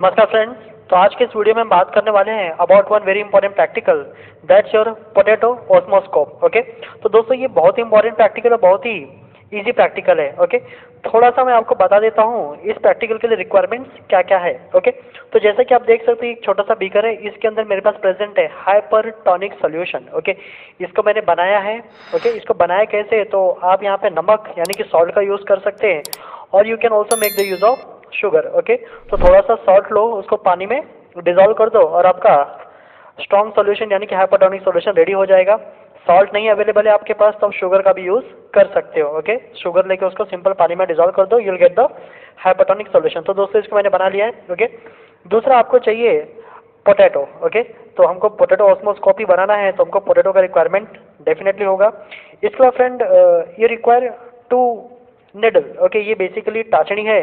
नमस्कार फ्रेंड्स। तो आज के इस वीडियो में हम बात करने वाले हैं about one very important practical, that's your potato osmoscope. Okay, तो दोस्तों ये बहुत ही इंपॉर्टेंट प्रैक्टिकल है, बहुत ही इजी प्रैक्टिकल है। ओके, थोड़ा सा मैं आपको बता देता हूँ इस प्रैक्टिकल के लिए रिक्वायरमेंट्स क्या क्या है। ओके, तो जैसे कि आप देख सकते हैं एक छोटा सा बीकर है, इसके अंदर मेरे पास प्रेजेंट है हाइपरटोनिक सोल्यूशन। ओके, इसको मैंने बनाया है। ओके, इसको बनाया कैसे, तो आप यहाँ पे नमक यानी कि सॉल्ट का यूज़ कर सकते हैं और you can also make the use of sugar. Okay, तो थोड़ा सा सॉल्ट लो, उसको पानी में डिजोल्व कर दो और आपका स्ट्रॉन्ग सॉल्यूशन यानी कि हाइपरटोनिक सॉल्यूशन रेडी हो जाएगा। सॉल्ट नहीं अवेलेबल है आपके पास तो आप शुगर का भी यूज़ कर सकते हो। ओके, शुगर लेके उसको सिंपल पानी में डिजोल्व कर दो, you will get the hypertonic solution. तो दोस्तों इसको मैंने बना लिया है। ओके, दूसरा आपको चाहिए पोटैटो। ओके, तो हमको पोटैटो ऑस्मोस्कोपी बनाना है तो हमको पोटैटो का रिक्वायरमेंट डेफिनेटली होगा। इसके बाद फ्रेंड ये रिक्वायर टू निडल। ओके, ये बेसिकली टाचनी है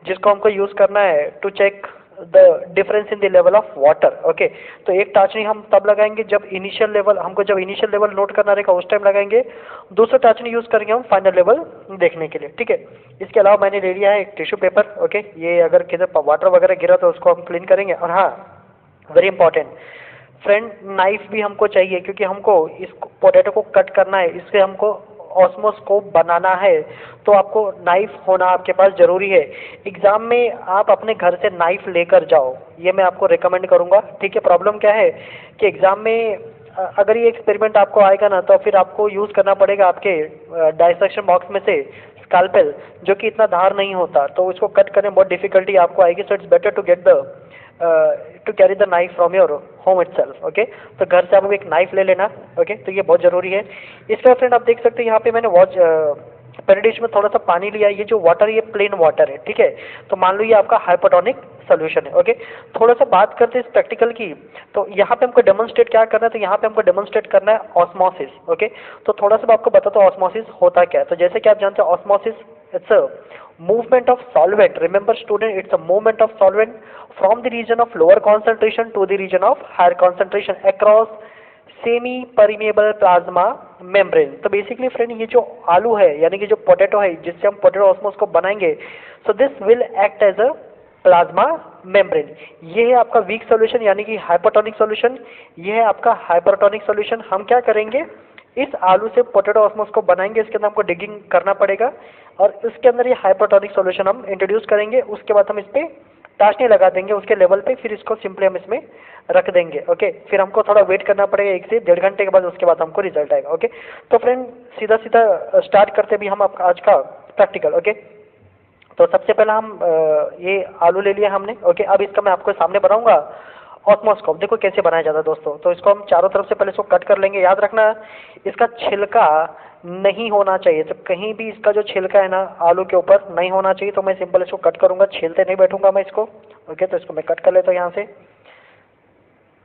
जिसको हमको यूज़ करना है to check the difference in the level of water. Okay, तो एक टाचनी हम तब लगाएंगे जब इनिशियल लेवल नोट करना रहेगा उस टाइम लगाएंगे। दूसरा टाचनी यूज़ करेंगे हम फाइनल लेवल देखने के लिए। ठीक है, इसके अलावा मैंने ले लिया है एक टिश्यू पेपर। ओके, ये अगर किधर वाटर वगैरह गिरा तो उसको हम क्लीन करेंगे। और हाँ, वेरी इंपॉर्टेंट फ्रेंड, नाइफ भी हमको चाहिए क्योंकि हमको इस पोटैटो को कट करना है, इससे हमको ऑस्मोस्कोप बनाना है तो आपको नाइफ होना आपके पास ज़रूरी है। एग्ज़ाम में आप अपने घर से नाइफ लेकर जाओ, ये मैं आपको रिकमेंड करूँगा। ठीक है, प्रॉब्लम क्या है कि एग्ज़ाम में अगर ये एक्सपेरिमेंट आपको आएगा ना तो फिर आपको यूज़ करना पड़ेगा आपके डाइसेक्शन बॉक्स में से स्कैल्पेल, जो कि इतना धार नहीं होता, तो इसको कट करने में बहुत डिफिकल्टी आपको आएगी। So it's better to get the to carry the knife from your home itself. Okay, तो घर से आपको एक नाइफ ले लेना। ओके, तो ये बहुत ज़रूरी है। इसका फ्रेंड आप देख सकते हैं यहाँ पे मैंने पेरी डिश में थोड़ा सा पानी लिया है। ये जो वाटर ये प्लेन वाटर है। ठीक है, तो मान लो ये आपका हाइपरटोनिक सोल्यूशन है। ओके, थोड़ा सा बात करते हैं इस प्रैक्टिकल की। तो यहाँ पे हमको डेमोन्स्ट्रेट क्या करना है, तो यहाँ पे हमको डेमोन्स्ट्रेट करना है ऑस्मोसिस। ओके, तो थोड़ा सा मैं आपको बताता हूँ ऑस्मोसिस होता क्या है। तो जैसे कि आप जानते हैं osmosis it's a movement of solvent. Remember student, it's a movement of solvent from the region of lower concentration to the region of higher concentration across semi permeable plasma membrane. तो बेसिकली फ्रेंड ये जो आलू है यानी कि जो potato है जिससे हम पोटैटो ऑस्मोस्कोप बनाएंगे, so this will act as a plasma membrane. ये है आपका वीक सॉल्यूशन यानी कि हाइपरटोनिक सॉल्यूशन, ये है आपका हाइपरटोनिक सॉल्यूशन। हम क्या करेंगे, इस आलू से पोटैटो ऑस्मोस्कोप बनाएंगे, इसके अंदर हमको डिगिंग करना पड़ेगा और इसके अंदर ये हाइपरटोनिक सॉल्यूशन हम इंट्रोड्यूस करेंगे। उसके बाद हम इस पर टाचनी लगा देंगे उसके लेवल पे, फिर इसको सिंपली हम इसमें रख देंगे। ओके, फिर हमको थोड़ा वेट करना पड़ेगा 1 से 1.5 घंटे के बाद, उसके बाद हमको रिजल्ट आएगा। ओके, तो फ्रेंड सीधा सीधा स्टार्ट करते भी हम आज का प्रैक्टिकल। ओके, तो सबसे पहला हम ये आलू ले लिया हमने। ओके, अब इसका मैं आपको सामने बनाऊंगा ऑस्मोस्कोप। देखो कैसे बनाया जाता है दोस्तों। तो इसको हम चारों तरफ से पहले इसको कट कर लेंगे। याद रखना इसका छिलका नहीं होना चाहिए, तो कहीं भी इसका जो छिलका है ना आलू के ऊपर नहीं होना चाहिए। तो मैं सिंपल इसको कट करूंगा, छीलते नहीं बैठूंगा मैं इसको। ओके, तो इसको मैं कट कर लेता हूँ यहाँ से।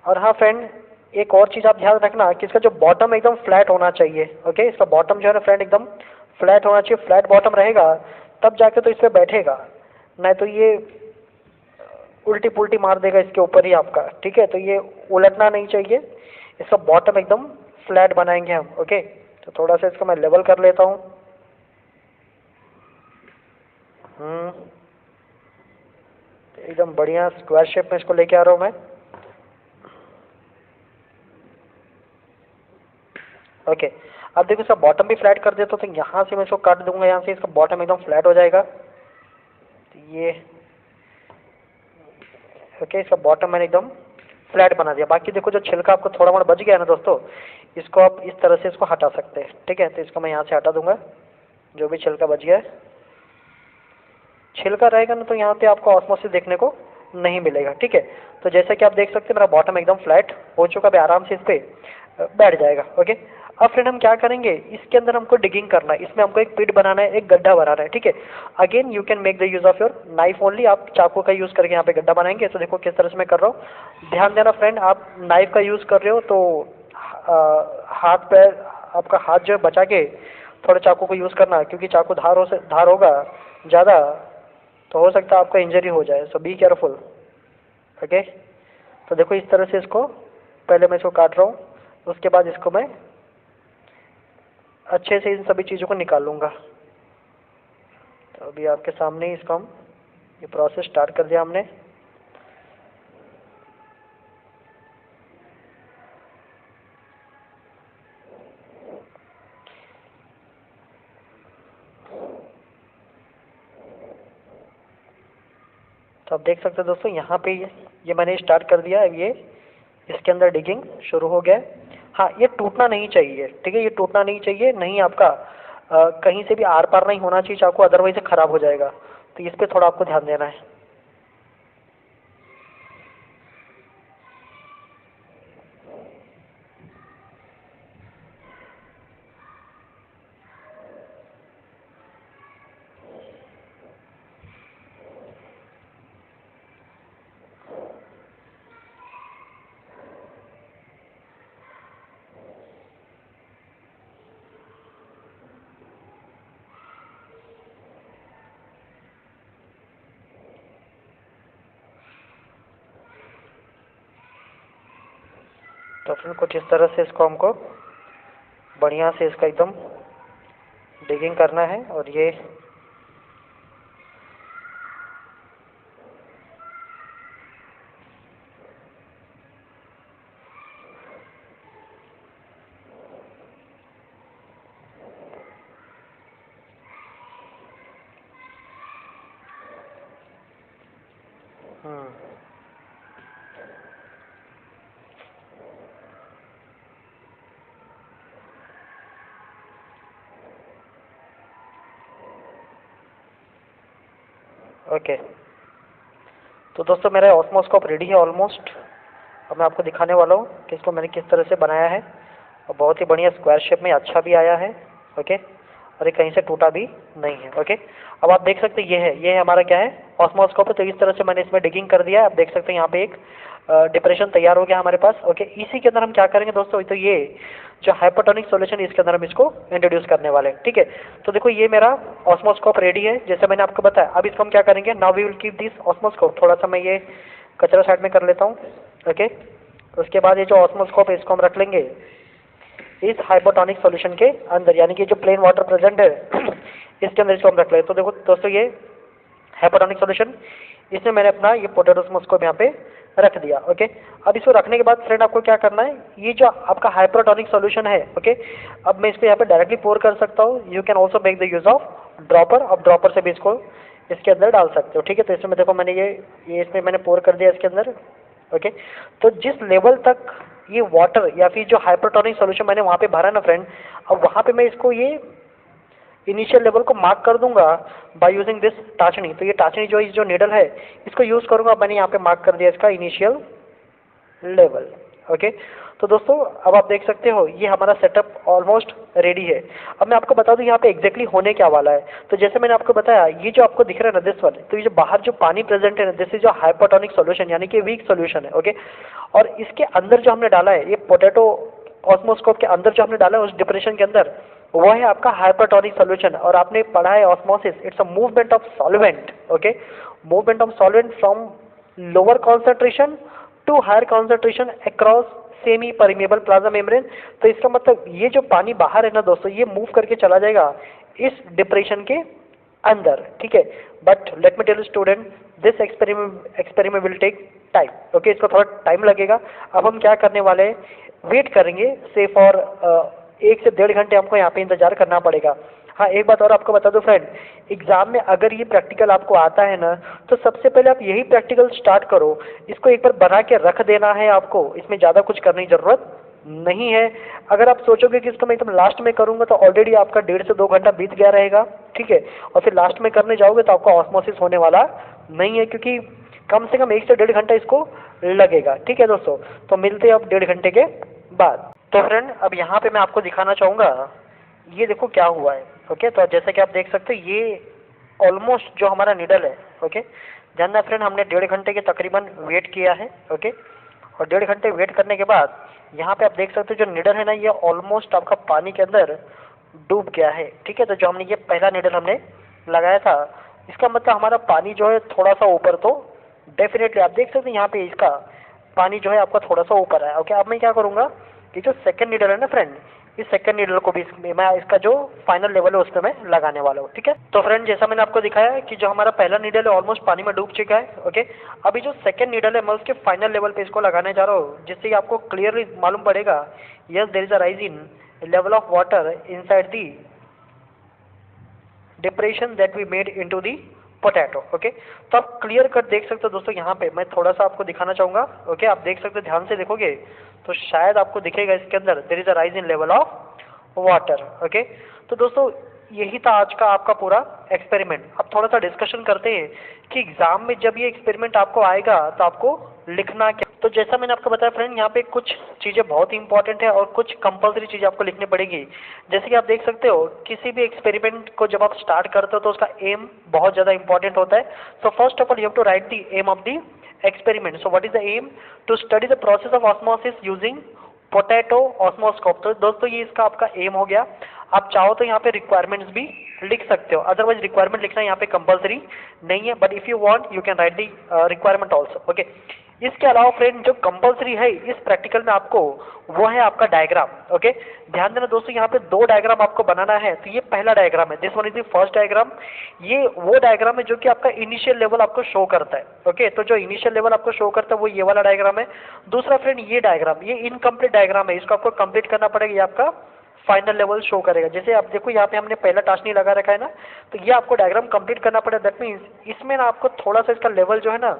और हाँ फ्रेंड, एक और चीज़ आप ध्यान रखना कि इसका जो बॉटम एकदम फ्लैट होना चाहिए। ओके, इसका बॉटम जो है ना फ्रेंड एकदम फ्लैट होना चाहिए। फ्लैट बॉटम रहेगा तब जाके तो इस पर बैठेगा, नहीं तो ये उल्टी पुल्टी मार देगा इसके ऊपर ही आपका। ठीक है, तो ये उलटना नहीं चाहिए, इसका बॉटम एकदम फ्लैट बनाएंगे हम। ओके, तो थोड़ा सा इसको मैं लेवल कर लेता हूँ। एकदम बढ़िया स्क्वायर शेप में इसको लेके आ रहा हूँ मैं। ओके, अब देखो इसका बॉटम भी फ्लैट कर देता हूँ, तो यहाँ से मैं इसको काट दूंगा, यहाँ से इसका बॉटम एकदम फ्लैट हो जाएगा। तो ये ओके, इसका बॉटम मैंने एकदम फ्लैट बना दिया। बाकी देखो जो छिलका आपको थोड़ा मोड़ा बच गया है ना दोस्तों, इसको आप इस तरह से इसको हटा सकते हैं। ठीक है, तो इसको मैं यहाँ से हटा दूंगा, जो भी छिलका बच गया है। छिलका रहेगा ना तो यहाँ पे आपको ऑस्मोसिस देखने को नहीं मिलेगा। ठीक है, तो जैसा कि आप देख सकते हैं मेरा बॉटम एकदम फ्लैट हो चुका है, आराम से इस पर बैठ जाएगा। ओके, अब फ्रेंड हम क्या करेंगे, इसके अंदर हमको डिगिंग करना है, इसमें हमको एक पिट बनाना है, एक गड्ढा बनाना है। ठीक है, again you can make the use of your knife only, आप चाकू का यूज़ करके यहाँ पे गड्ढा बनाएंगे। तो देखो किस तरह से मैं कर रहा हूँ, ध्यान देना फ्रेंड, आप नाइफ का यूज़ कर रहे हो तो हाथ पैर आपका हाथ जो है बचा के थोड़ा चाकू को यूज़ करना, क्योंकि चाकू धार होगा ज़्यादा तो हो सकता है आपका इंजरी हो जाए। सो बी केयरफुल। ओके, तो देखो इस तरह से इसको पहले मैं इसको काट रहा हूँ, उसके बाद इसको मैं अच्छे से इन सभी चीज़ों को निकाल लूँगा। तो अभी आपके सामने ही इसको हम ये प्रोसेस स्टार्ट कर दिया हमने। तो आप देख सकते हैं दोस्तों यहाँ पे ये मैंने स्टार्ट कर दिया। अब ये इसके अंदर डिगिंग शुरू हो गया है। हाँ, ये टूटना नहीं चाहिए, ठीक है, ये टूटना नहीं चाहिए, नहीं आपका कहीं से भी आर पार नहीं होना चाहिए चाकू, अदरवाइज ये खराब हो जाएगा। तो इस पर थोड़ा आपको ध्यान देना है। तो फिर कुछ इस तरह से इसको हमको बढ़िया से इसका एकदम डिगिंग करना है। और ये ओके। तो दोस्तों मेरा ऑस्मोस्कोप रेडी है ऑलमोस्ट। अब मैं आपको दिखाने वाला हूँ कि इसको मैंने किस तरह से बनाया है। और बहुत ही बढ़िया स्क्वायर शेप में अच्छा भी आया है। ओके, और ये कहीं से टूटा भी नहीं है। ओके, अब आप देख सकते हैं ये है हमारा क्या है, ऑस्मोस्कोप है। तो इस तरह से मैंने इसमें डिगिंग कर दिया है। आप देख सकते हैं यहाँ पे एक डिप्रेशन तैयार हो गया हमारे पास। ओके, इसी के अंदर हम क्या करेंगे दोस्तों, तो ये जो हाइपोटोनिक सॉल्यूशन इसके अंदर हम इसको इंट्रोड्यूस करने वाले हैं। ठीक है, तो देखो ये मेरा ऑस्मोस्कोप रेडी है जैसे मैंने आपको बताया। अब इसको हम क्या करेंगे, now we will keep this osmoscope. थोड़ा सा मैं ये कचरा साइड में कर लेता हूँ। ओके, उसके बाद ये जो ऑस्मोस्कोप है इसको हम रख लेंगे इस हाइपोटोनिक सॉल्यूशन के अंदर, यानी कि जो प्लेन वाटर प्रेजेंट है इसके अंदर इसको हम रख लेंगे। तो देखो दोस्तों ये हाइपोटोनिक सॉल्यूशन, इसमें मैंने अपना ये पोटैटो ऑस्मोस्कोप यहाँ पे रख दिया। ओके, अब इसको रखने के बाद फ्रेंड आपको क्या करना है, ये जो आपका हाइपोटोनिक सॉल्यूशन है, ओके, अब मैं इसको यहाँ पे डायरेक्टली पोर कर सकता हूँ। You can also make the use of dropper. अब ड्रॉपर से भी इसको इसके अंदर डाल सकते हो। ठीक है, तो इसमें देखो मैंने ये इसमें मैंने पोर कर दिया इसके अंदर। ओके, तो जिस लेवल तक ये वाटर या फिर जो हाइपोटोनिक सॉल्यूशन मैंने वहाँ पे भरा ना फ्रेंड, अब वहाँ पे मैं इसको ये इनिशियल लेवल को मार्क कर दूंगा बाय यूजिंग दिस टाचनी। तो ये टाचनी जो नीडल है इसको यूज करूंगा। मैंने यहाँ पे मार्क कर दिया इसका इनिशियल लेवल। ओके, तो दोस्तों अब आप देख सकते हो ये हमारा सेटअप ऑलमोस्ट रेडी है। अब मैं आपको बता दूं यहाँ पे एग्जैक्टली होने क्या वाला है। तो जैसे मैंने आपको बताया, ये जो आपको दिख रहा है ना दिस वाले, तो ये जो बाहर जो पानी प्रेजेंट है ना, दिस इज जो हाइपोटोनिक सॉल्यूशन, यानी कि वीक सॉल्यूशन है। ओके, और इसके अंदर जो हमने डाला है, ये पोटैटो ऑस्मोस्कोप के अंदर जो हमने डाला है उस डिप्रेशन के अंदर, वो है आपका हाइपोटोनिक सॉल्यूशन। और आपने पढ़ा है osmosis, it's a movement of solvent. Okay, movement of solvent from lower concentration to higher concentration across semi permeable plasma membrane. तो इसका मतलब ये जो पानी बाहर है ना दोस्तों, ये मूव करके चला जाएगा इस डिप्रेशन के अंदर। ठीक है, but let me tell you student, this experiment will take time. Okay, इसको थोड़ा टाइम लगेगा। अब हम क्या करने वाले हैं, वेट करेंगे से फॉर 1 से 1.5 घंटे हमको यहाँ पे इंतजार करना पड़ेगा। हाँ, एक बात और आपको बता दो फ्रेंड, एग्जाम में अगर ये प्रैक्टिकल आपको आता है ना, तो सबसे पहले आप यही प्रैक्टिकल स्टार्ट करो। इसको एक बार बना के रख देना है आपको, इसमें ज़्यादा कुछ करने की ज़रूरत नहीं है। अगर आप सोचोगे कि इसको मैं एकदम लास्ट में करूँगा तो ऑलरेडी आपका 1.5 से 2 घंटा बीत गया रहेगा। ठीक है, और फिर लास्ट में करने जाओगे तो आपका ऑस्मोसिस होने वाला नहीं है, क्योंकि कम से कम 1 से 1.5 घंटा इसको लगेगा। ठीक है दोस्तों, तो मिलते हैं अब 1.5 घंटे के बाद। तो फ्रेंड अब यहाँ पे मैं आपको दिखाना चाहूँगा, ये देखो क्या हुआ है। ओके, तो जैसे कि आप देख सकते हो ये ऑलमोस्ट जो हमारा नीडल है, ओके, जानना फ्रेंड, हमने 1.5 घंटे के तकरीबन वेट किया है। ओके, और 1.5 घंटे वेट करने के बाद यहाँ पे आप देख सकते हो जो नीडल है ना, ये ऑलमोस्ट आपका पानी के अंदर डूब गया है। ठीक है, तो जो हमने ये पहला नीडल हमने लगाया था, इसका मतलब हमारा पानी जो है थोड़ा सा ऊपर, तो डेफिनेटली आप देख सकते हैं यहाँ पे इसका पानी जो है आपका थोड़ा सा ऊपर है। ओके, अब मैं क्या करूँगा कि जो सेकंड नीडल है ना फ्रेंड, इस सेकंड नीडल को भी मैं इसका जो फाइनल लेवल है उस पर मैं लगाने वाला हूँ। ठीक है, तो फ्रेंड जैसा मैंने आपको दिखाया है कि जो हमारा पहला नीडल है ऑलमोस्ट पानी में डूब चुका है। ओके, अभी जो सेकंड नीडल है मैं उसके फाइनल लेवल पे इसको लगाने जा रहा हूँ, जिससे आपको क्लियरली मालूम पड़ेगा, yes there is a rise in level of water inside the depression that we made into the potato. Okay, तो आप क्लियर कट देख सकते हो दोस्तों, यहाँ पे मैं थोड़ा सा आपको दिखाना चाहूँगा। ओके, आप देख सकते हो, ध्यान से देखोगे तो शायद आपको दिखेगा इसके अंदर there is a rise in level of water. Okay, तो दोस्तों यही था आज का आपका पूरा एक्सपेरिमेंट। अब थोड़ा सा डिस्कशन करते हैं कि एग्जाम में जब ये एक्सपेरिमेंट आपको आएगा तो आपको लिखना क्या। तो जैसा मैंने आपको बताया फ्रेंड, यहाँ पे कुछ चीज़ें बहुत ही इंपॉर्टेंट है और कुछ कंपलसरी चीज़ें आपको लिखनी पड़ेगी। जैसे कि आप देख सकते हो, किसी भी एक्सपेरिमेंट को जब आप स्टार्ट करते हो तो उसका एम बहुत ज़्यादा इंपॉर्टेंट होता है। So first of all you have to write the aim of the experiment. So what is the aim? To study the process of osmosis using potato osmoscope. तो दोस्तों ये इसका आपका एम हो गया। आप चाहो तो यहाँ पे रिक्वायरमेंट्स भी लिख सकते हो, अदरवाइज रिक्वायरमेंट लिखना यहाँ पे कंपलसरी नहीं है, but if you want you can write the requirement also. Okay, इसके अलावा फ्रेंड जो कंपलसरी है इस प्रैक्टिकल में आपको, वो है आपका डायग्राम। ओके, ध्यान देना दोस्तों, यहाँ पे 2 डायग्राम आपको बनाना है। तो ये पहला डायग्राम है, this one is the first diagram. ये वो डायग्राम है जो कि आपका इनिशियल लेवल आपको शो करता है। ओके, तो जो इनिशियल लेवल आपको शो करता है वो ये वाला डायग्राम है। दूसरा फ्रेंड ये डायग्राम, ये इनकम्प्लीट डायग्राम है, इसको आपको कंप्लीट करना पड़ेगा, ये आपका फाइनल लेवल शो करेगा। जैसे आप देखो यहाँ पे हमने पहला टाचनी लगा रखा है ना, तो ये आपको डायग्राम कंप्लीट करना पड़ेगा। दैट मीन्स इसमें ना आपको थोड़ा सा इसका लेवल जो है ना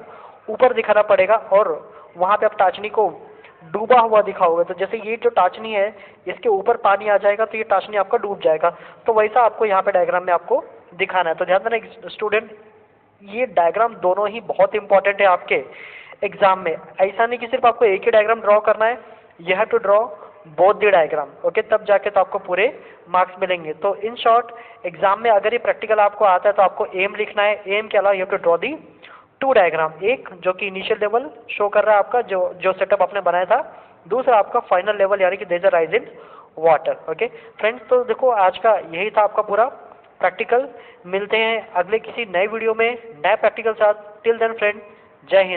ऊपर दिखाना पड़ेगा, और वहाँ पे आप टाचनी को डूबा हुआ दिखाओगे। तो जैसे ये जो टाचनी है इसके ऊपर पानी आ जाएगा तो ये टाचनी आपका डूब जाएगा, तो वैसा आपको यहाँ पे डायग्राम में आपको दिखाना है। तो ध्यान देना स्टूडेंट, ये डायग्राम दोनों ही बहुत इंपॉर्टेंट है आपके एग्जाम में। ऐसा नहीं कि सिर्फ आपको एक ही डायग्राम ड्रॉ करना है, you have to draw both the diagram. Okay, तब जाके तो आपको पूरे मार्क्स मिलेंगे। तो इन शॉर्ट एग्जाम में अगर ये प्रैक्टिकल आपको आता है तो आपको एम लिखना है, एम के अलावा you have to draw the 2 diagram, एक जो कि इनिशियल लेवल शो कर रहा है आपका, जो सेटअप आपने बनाया था, दूसरा आपका फाइनल लेवल यानी कि there is a rise in water. Okay friends, तो देखो आज का यही था आपका पूरा प्रैक्टिकल। मिलते हैं अगले किसी नए वीडियो में नए प्रैक्टिकल साथ। टिल देन फ्रेंड, जय हिंद।